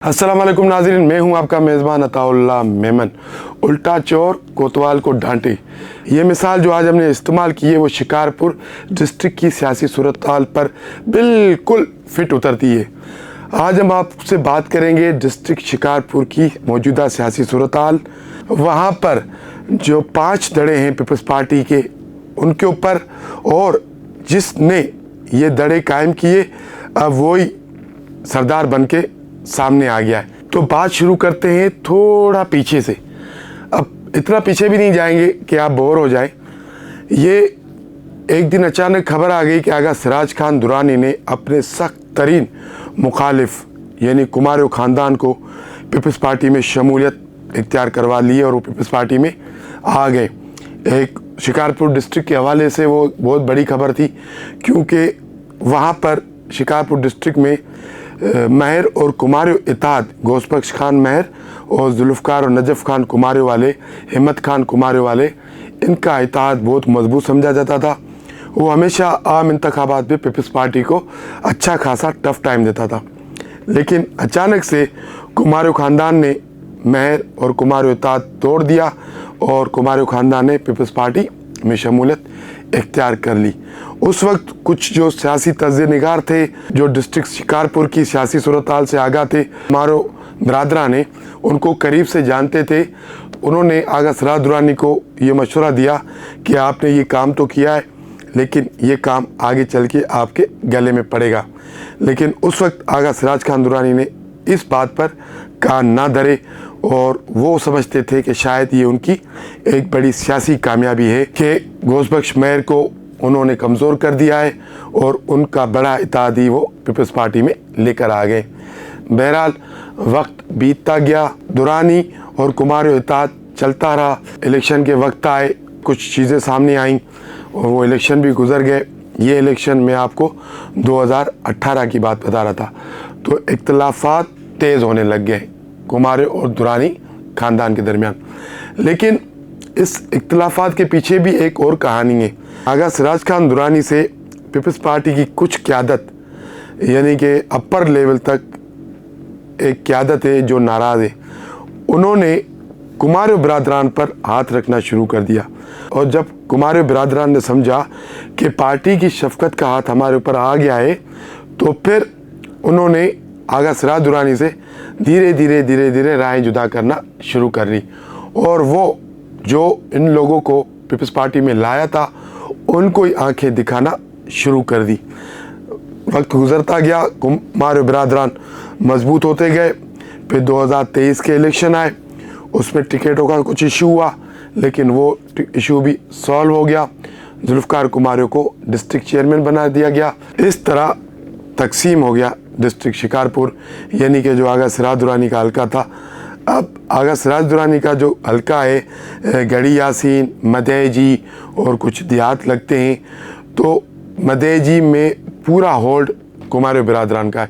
अस्सलाम वालेकुम नाज़रीन, मैं हूं आपका मेज़बान अताउल्लाह मेमन। उल्टा चोर कोतवाल को डांटे, ये मिसाल जो आज हमने इस्तेमाल की है वो शिकारपुर डिस्ट्रिक्ट की सियासी सूरत हाल पर बिल्कुल फिट उतरती है। आज हम आपसे बात करेंगे डिस्ट्रिक्ट शिकारपुर की मौजूदा सियासी सूरत हाल, वहाँ पर जो 5 धड़े हैं पीपल्स पार्टी के उनके ऊपर, और जिसने ये धड़े कायम किए अब वही सरदार बन के सामने आ गया है। तो बात शुरू करते हैं थोड़ा पीछे से। अब इतना पीछे भी नहीं जाएंगे कि आप बोर हो जाएं। ये एक दिन अचानक खबर आ गई कि आगा सिराज खान दुरानी ने अपने सख्त तरीन मुखालिफ यानी कुमारियों ख़ानदान को पीपल्स पार्टी में शमूलियत इख्तियार करवा ली और वो पीपल्स पार्टी में आ गए। एक शिकारपुर डिस्ट्रिक्ट के हवाले से वो बहुत बड़ी खबर थी, क्योंकि वहाँ पर शिकारपुर डिस्ट्रिक्ट में महर और कुमारियों इताद गौसबख्श खान महर और जुल्फ़कार और नजफ़ खान कुमारियों वाले, हिम्मत खान कुमारियों वाले, इनका इताद बहुत मजबूत समझा जाता था। वो हमेशा आम इंतखाबात में पीपल्स पार्टी को अच्छा खासा टफ टाइम देता था। लेकिन अचानक से कुमारियों ख़ानदान ने महर और कुमारियों इताद तोड़ दिया और कुमारियों ख़ानदान ने पीपल्स पार्टी में शमूलियत इख्तियार कर ली। उस वक्त कुछ जो सियासी तज्ज़-ए-निगार थे, जो डिस्ट्रिक्ट शिकारपुर की सियासी सूरत हाल से आगाह थे, हमारो बरादरा ने उनको करीब से जानते थे। उन्होंने आगा सिराज दुरानी को ये मशवरा दिया कि आपने ये काम तो किया है, लेकिन ये काम आगे चल के आपके गले में पड़ेगा। लेकिन उस वक्त आगा सिराज खान दुरानी ने इस बात पर कान ना धरे और वो समझते थे कि शायद ये उनकी एक बड़ी सियासी कामयाबी है कि गौसबख्श महर को उन्होंने कमज़ोर कर दिया है और उनका बड़ा इत्तेहादी वो पीपल्स पार्टी में लेकर आ गए। बहरहाल वक्त बीतता गया, दुरानी और कुमारियों इत्तेहाद चलता रहा। इलेक्शन के वक्त आए, कुछ चीज़ें सामने आईं और वो इलेक्शन भी गुजर गए। ये इलेक्शन में आपको 2018 की बात बता रहा था। तो इख्तिलाफात तेज़ होने लग गए कुमारियों और दुरानी ख़ानदान के दरमियान। लेकिन इस इख्तिलाफात के पीछे भी एक और कहानी है। आगा सिराज खान दुरानी से पीपल्स पार्टी की कुछ क़यादत, यानी कि अपर लेवल तक एक क़यादत है जो नाराज़ है। उन्होंने कुमारियों बिरादरान पर हाथ रखना शुरू कर दिया, और जब कुमारियों बिरादरान ने समझा कि पार्टी की शफकत का हाथ हमारे ऊपर आ गया है, तो फिर उन्होंने आगा सिराज दुरानी से धीरे धीरे राहें जुदा करना शुरू कर दी, और वो जो इन लोगों को पीपल्स पार्टी में लाया था उनको ही आंखें दिखाना शुरू कर दी। वक्त गुजरता गया, कुमारियों बिरादरान मजबूत होते गए। फिर 2023 के इलेक्शन आए, उसमें टिकटों का कुछ इशू हुआ, लेकिन वो इशू भी सॉल्व हो गया। जुल्फ़कार कुमारियों को डिस्ट्रिक्ट चेयरमैन बना दिया गया। इस तरह तकसीम हो गया डिस्ट्रिक्ट शिकारपुर, यानी कि जो आगा सिराज दुरानी का हल्का था। अब आगा सिराज दुरानी का जो हल्का है, गढ़ी यासीन, मदेजी और कुछ देहात लगते हैं, तो मदेजी में पूरा होल्ड कुमारियों बिरादरान का है,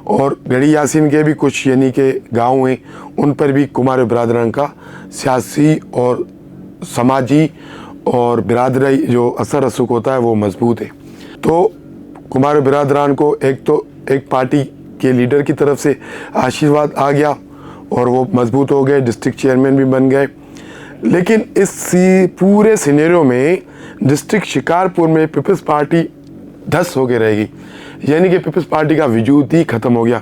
और गढ़ी यासीन के भी कुछ यानी कि गाँव हैं, उन पर भी कुमारियों बिरादरान का सियासी और समाजी और बिरादरी जो असर रसूख होता है वो मजबूत है। तो कुमारियों बिरादरान को एक पार्टी के लीडर की तरफ से आशीर्वाद आ गया और वो मजबूत हो गए, डिस्ट्रिक्ट चेयरमैन भी बन गए। लेकिन इस पूरे सिनेरियो में डिस्ट्रिक्ट शिकारपुर में पीपल्स पार्टी धस हो के रहेगी, यानी कि पीपल्स पार्टी का वजूद ही ख़त्म हो गया।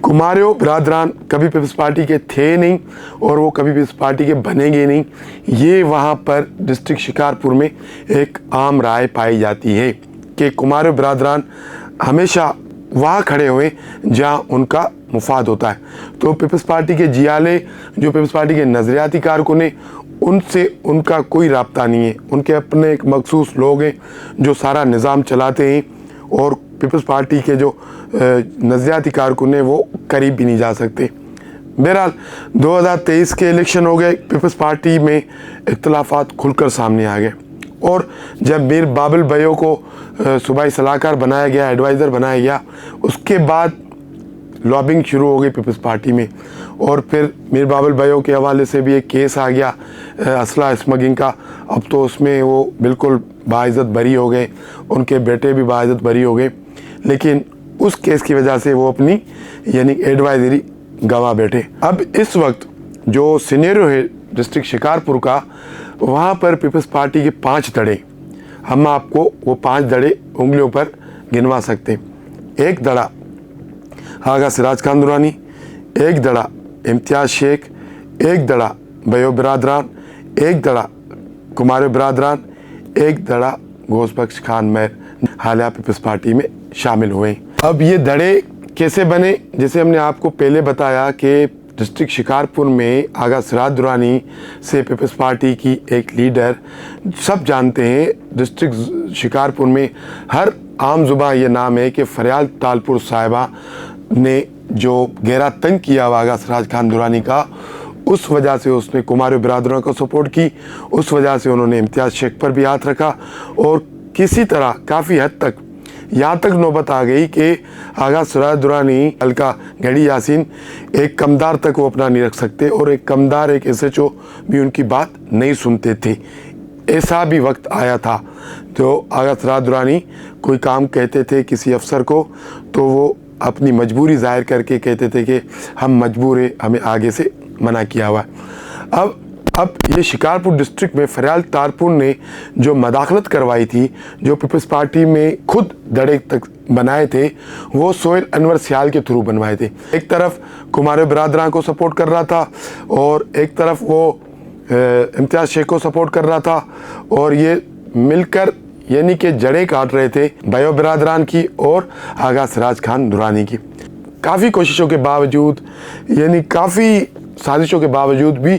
कुमारियों बिरादरान कभी पीपल्स पार्टी के थे नहीं और वो कभी पीपल्स पार्टी के बनेंगे नहीं। ये वहाँ पर डिस्ट्रिक्ट शिकारपुर में एक आम राय पाई जाती है कि कुमारियों बिरादरान हमेशा वहाँ खड़े हुए जहाँ उनका मुफाद होता है। तो पीपल्स पार्टी के जियाले, जो पीपल्स पार्टी के नज़रियाती कारकुन हैं, उनसे उनका कोई राब्ता नहीं है। उनके अपने एक मखसूस लोग हैं जो सारा निज़ाम चलाते हैं, और पीपल्स पार्टी के जो नज़रियाती कारकुन हैं वो करीब भी नहीं जा सकते। बहरहाल 2023 के इलेक्शन हो गए, पीपल्स पार्टी में इख्तिलाफात खुलकर सामने आ गए, और जब मीर बाबुल भैया को सूबाई सलाहकार बनाया गया, एडवाइज़र बनाया गया, उसके बाद लॉबिंग शुरू हो गई पीपल्स पार्टी में। और फिर मीर बाबुल भैया के हवाले से भी एक केस आ गया असला स्मगलिंग का। अब तो उसमें वो बिल्कुल बाइज़्ज़त बरी हो गए, उनके बेटे भी बाइज़्ज़त बरी हो गए। लेकिन उस केस की वजह से वो अपनी यानी एडवाइज़री गंवा बैठे। अब इस वक्त जो सिनेरियो है डिस्ट्रिक्ट शिकारपुर का, वहाँ पर पीपल्स पार्टी के 5 धड़े, हम आपको वो 5 धड़े उंगलियों पर गिनवा सकते हैं। एक धड़ा आगा सिराज खान दुरानी, एक धड़ा इम्तियाज़ शेख, एक धड़ा भयो बिरादरान, एक धड़ा कुमार बिरादरान, एक धड़ा घोषबख्श खान मेहर हालिया पीपल्स पार्टी में शामिल हुए। अब ये धड़े कैसे बने, जैसे हमने आपको पहले बताया कि डिस्ट्रिक्ट शिकारपुर में आगा सिराज दुरानी से पीपल्स पार्टी की एक लीडर, सब जानते हैं डिस्ट्रिक्ट शिकारपुर में हर आम जुबां ये नाम है कि फरियाल तालपुर साहिबा ने जो गहरा तंग किया आगा सिराज खान दुरानी का, उस वजह से उसने कुमार बिरादरों को सपोर्ट की, उस वजह से उन्होंने इम्तियाज़ शेख पर भी हाथ रखा और किसी तरह काफ़ी हद तक यहाँ तक नौबत आ गई कि आगा सिराज दुरानी हल्का गढ़ी यासीन एक कमदार तक वो अपना नहीं रख सकते और एक कमदार एक SHO भी उनकी बात नहीं सुनते थे। ऐसा भी वक्त आया था तो आगा सिराज दुरानी कोई काम कहते थे किसी अफसर को तो वो अपनी मजबूरी जाहिर करके कहते थे कि हम मजबूर हैं, हमें आगे से मना किया हुआ है। अब ये शिकारपुर डिस्ट्रिक्ट में फरियाल तालपुर ने जो मदाखलत करवाई थी, जो पीपल्स पार्टी में खुद धड़े तक बनाए थे, वो सोहेल अनवर सियाल के थ्रू बनवाए थे। एक तरफ कुमार बिरादरान को सपोर्ट कर रहा था और एक तरफ वो इम्तियाज़ शेख को सपोर्ट कर रहा था और ये मिलकर यानी कि जड़ें काट रहे थे भयो बिरादरान की और आगा सिराज खान दुरानी की। काफ़ी कोशिशों के बावजूद यानी काफ़ी साजिशों के बावजूद भी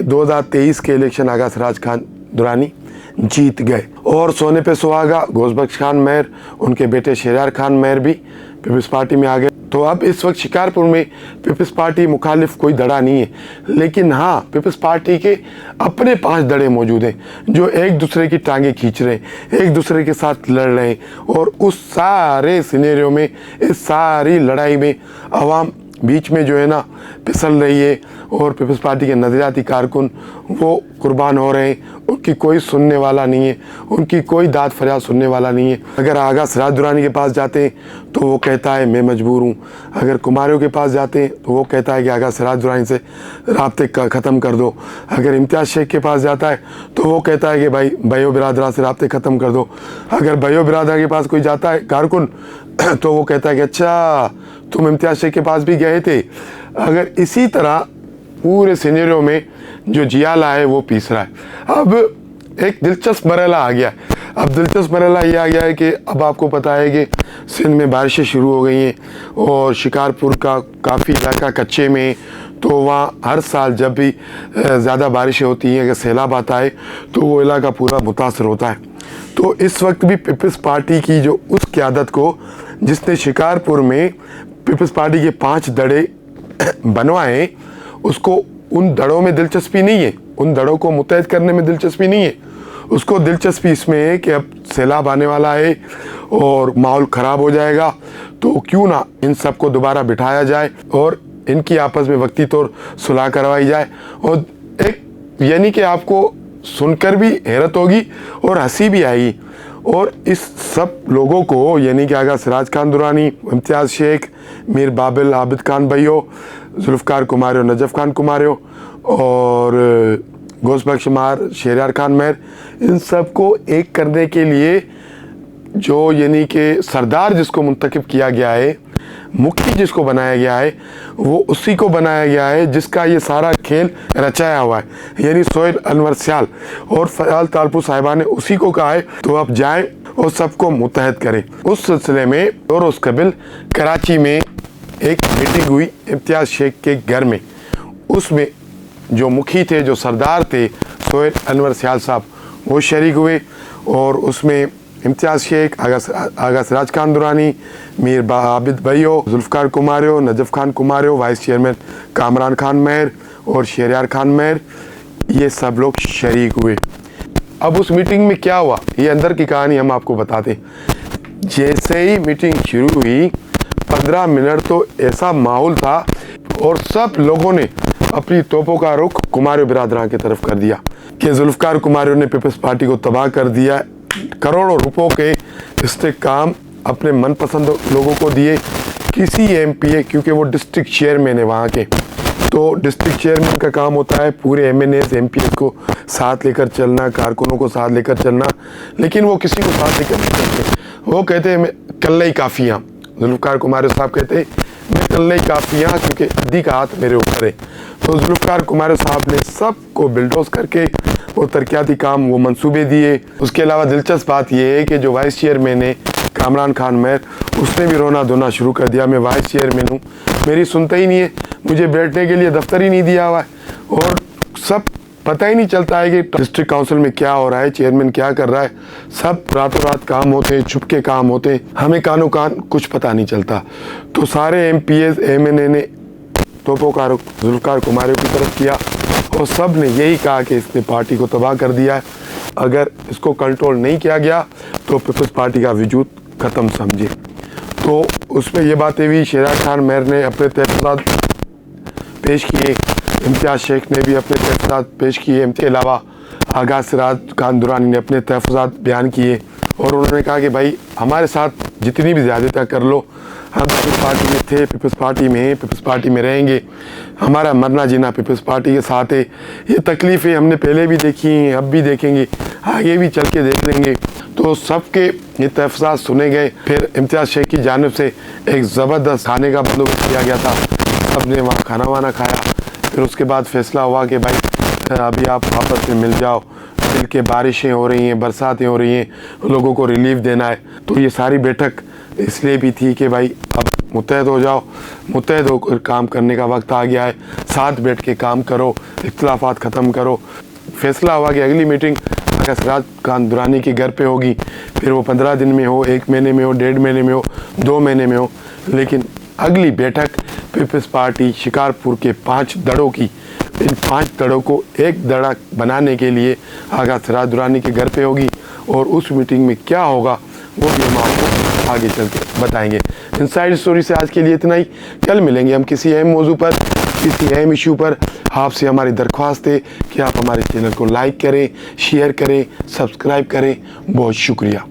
2023 के इलेक्शन आगा सिराज खान दुरानी जीत गए और सोने पे सुहागा घोषबख्श खान मेहर, उनके बेटे शहरयार खान मेहर भी पीपल्स पार्टी में आ गए। तो अब इस वक्त शिकारपुर में पीपल्स पार्टी मुखालिफ कोई धड़ा नहीं है, लेकिन हाँ पीपल्स पार्टी के अपने 5 धड़े मौजूद हैं जो एक दूसरे की टांगें खींच रहे हैं, एक दूसरे के साथ लड़ रहे हैं और उस सारे सिनेरियो में, इस सारी लड़ाई में आवाम बीच में जो है ना फिसल रही है और पीपल्स पार्टी के नज़रियाती कारकुन वो कुर्बान हो रहे हैं। उनकी कोई सुनने वाला नहीं है, उनकी कोई दाद फरियाद सुनने वाला नहीं है। अगर आगा सिराज दुरानी के पास जाते हैं तो वो कहता है मैं मजबूर हूँ, अगर कुमारियों के पास जाते हैं तो वो कहता है कि आगा सिराज दुरानी से राब्ते ख़त्म कर दो, अगर इम्तियाज़ शेख के पास जाता है तो वो कहता है कि भाई भयो बिरादरा से राब्ते ख़त्म कर दो, अगर भयो बिरादरा के पास कोई जाता है कारकुन तो वो कहता है कि अच्छा तुम इम्तियाज़ शेख के पास भी गए थे। अगर इसी तरह पूरे सिनेरियो में जो जियाला है वो पीस रहा है। अब एक दिलचस्प मरहला आ गया है। अब दिलचस्प मरहला ये आ गया है कि अब आपको पता है कि सिंध में बारिशें शुरू हो गई हैं और शिकारपुर का काफ़ी इलाका कच्चे में, तो वहाँ हर साल जब भी ज़्यादा बारिशें होती हैं, अगर सैलाब आता है तो वो इलाका पूरा मुतासर होता है। तो इस वक्त भी पीपल्स पार्टी की जो उस क़यादत को जिसने शिकारपुर में पीपल्स पार्टी के 5 धड़े बनवाए, उसको उन धड़ों में दिलचस्पी नहीं है, उन धड़ों को मुत्तहद करने में दिलचस्पी नहीं है। उसको दिलचस्पी इसमें है कि अब सैलाब आने वाला है और माहौल ख़राब हो जाएगा, तो क्यों ना इन सबको दोबारा बिठाया जाए और इनकी आपस में वक्ती तौर सुलह करवाई जाए। और एक यानी कि आपको सुनकर भी हैरत होगी और हंसी भी आएगी। और इस सब लोगों को यानी कि आगा सिराज खान दुरानी, इम्तियाज़ शेख, मीर बाबिल आबिद खान भैयो, जुल्फ़कार कुमारियो, नजफ़ खान कुमारियो और घोषबख्श मार, शहरयार खान मेहर, इन सब को एक करने के लिए जो यानी कि सरदार जिसको मुंतखब किया गया है, मुख्ती जिसको बनाया गया है, वो उसी को बनाया गया है जिसका ये सारा खेल रचाया हुआ है, यानी सोहेल अनवर सियाल और फरियाल तालपुर साहिबा ने उसी को कहा है। तो अब जाएं और सबको मुत्तहद करें। उस सिलसिले में और उस कबिल कराची में एक मीटिंग हुई इम्तियाज़ शेख के घर में। उसमें जो मुखी थे, जो सरदार थे सोहेल अनवर सियाल साहब, वो शरीक हुए और उसमें इम्तियाज़ शेख, आगा सिराज खान दुरानी, मीर आबिद भैयो, जुल्फ़कार कुमारियो, नजफ़ खान कुमारियो, वाइस चेयरमैन कामरान खान मेहर और शहरयार खान मेहर, ये सब लोग शरीक हुए। अब उस मीटिंग में क्या हुआ, ये अंदर की कहानी हम आपको बताते। जैसे ही मीटिंग शुरू हुई 15 मिनट तो ऐसा माहौल था और सब लोगों ने अपनी तोपों का रुख कुमारियो बिरादरान की तरफ कर दिया कि जुल्फ़कार कुमारियो ने पीपल्स पार्टी को तबाह कर दिया, करोड़ों रुपयों के इस्तेकाम अपने मनपसंद लोगों को दिए, किसी एमपीए, क्योंकि वो डिस्ट्रिक्ट चेयरमैन है वहाँ के, तो डिस्ट्रिक्ट चेयरमैन का काम होता है पूरे एमएनएस एमपीएस को साथ लेकर चलना, कारकुनों को साथ लेकर चलना, लेकिन वो किसी को साथ लेकर नहीं चलते। वो कहते हैं मैं कल्ले ही काफ़ी हाँ, जुल्फ़िकार कुमार साहब कहते हैं मैं कल्ले ही काफ़ी हाँ क्योंकि दी का हाथ मेरे ऊपर है। तो जुल्फ़िकार कुमार साहब ने सबको बिल्डोज करके वो तरक्याती काम, वो मंसूबे दिए। उसके अलावा दिलचस्प बात यह है कि जो वाइस चेयरमैन है कामरान खान मेयर, उसने भी रोना धोना शुरू कर दिया, मैं वाइस चेयरमैन हूँ, मेरी सुनता ही नहीं है, मुझे बैठने के लिए दफ्तर ही नहीं दिया हुआ है, और सब पता ही नहीं चलता है कि डिस्ट्रिक्ट काउंसिल में क्या हो रहा है, चेयरमैन क्या कर रहा है। सब रातों रात काम होते हैं, छुपके काम होते हैं, हमें कानो कान कुछ पता नहीं चलता। तो सारे एमपीएस एमएनए ने तोपोकार जुल्फ़िकार कुमार की तरफ किया और सब ने यही कहा कि इसने पार्टी को तबाह कर दिया है, अगर इसको कंट्रोल नहीं किया गया तो पीपल्स पार्टी का वजूद ख़त्म समझे। तो उसमें ये बातें भी शेरा खान मेयर ने अपने तहफ़्फ़ुज़ात पेश किए, इम्तियाज़ शेख ने भी अपने तहफ़्फ़ुज़ात पेश किए, इनके अलावा आगा सिराज खान दुरानी ने अपने तहफ़्फ़ुज़ात बयान किए और उन्होंने कहा कि भाई हमारे साथ जितनी भी ज़्यादतियाँ कर लो, हम पीपल्स पार्टी में थे, पीपल्स पार्टी में हैं, पीपल्स पार्टी में रहेंगे, हमारा मरना जीना पीपल्स पार्टी के साथ है। ये तकलीफ़ें हमने पहले भी देखी हैं, अब भी देखेंगे, आगे भी चल के देख लेंगे। तो सबके ये तहफ़्फ़ुज़ात सुने गए। फिर इम्तियाज़ शेख की जानिब से एक ज़बरदस्त खाने का बंदोबस्त किया गया था, सबने वहाँ खाना वाना खाया। फिर उसके बाद फ़ैसला हुआ कि भाई अभी आप आपस में मिल जाओ, मिल के बारिशें हो रही हैं, बरसातें हो रही हैं, लोगों को रिलीफ देना है। तो ये सारी बैठक इसलिए भी थी कि भाई अब मुत्तहद हो जाओ, मुत्तहद होकर काम करने का वक्त आ गया है, साथ बैठ के काम करो, इख्तिलाफ़ात ख़त्म करो। फ़ैसला हुआ कि अगली मीटिंग आगा सिराज खान दुरानी के घर पे होगी, फिर वो 15 दिन में हो, 1 महीने में हो, 1.5 महीने में हो, 2 महीने में हो, लेकिन अगली बैठक पीपल्स पार्टी शिकारपुर के 5 दड़ों की, इन 5 दड़ों को एक दड़ा बनाने के लिए आगा सिराज दुरानी के घर पे होगी। और उस मीटिंग में क्या होगा वो भी हम आपको आगे चल के बताएंगे। इनसाइड स्टोरी से आज के लिए इतना ही। कल मिलेंगे हम किसी अहम मौजू पर, किसी अहम इशू पर। आपसे हमारी दरख्वास्त है कि आप हमारे चैनल को लाइक करें, शेयर करें, सब्सक्राइब करें। बहुत शुक्रिया।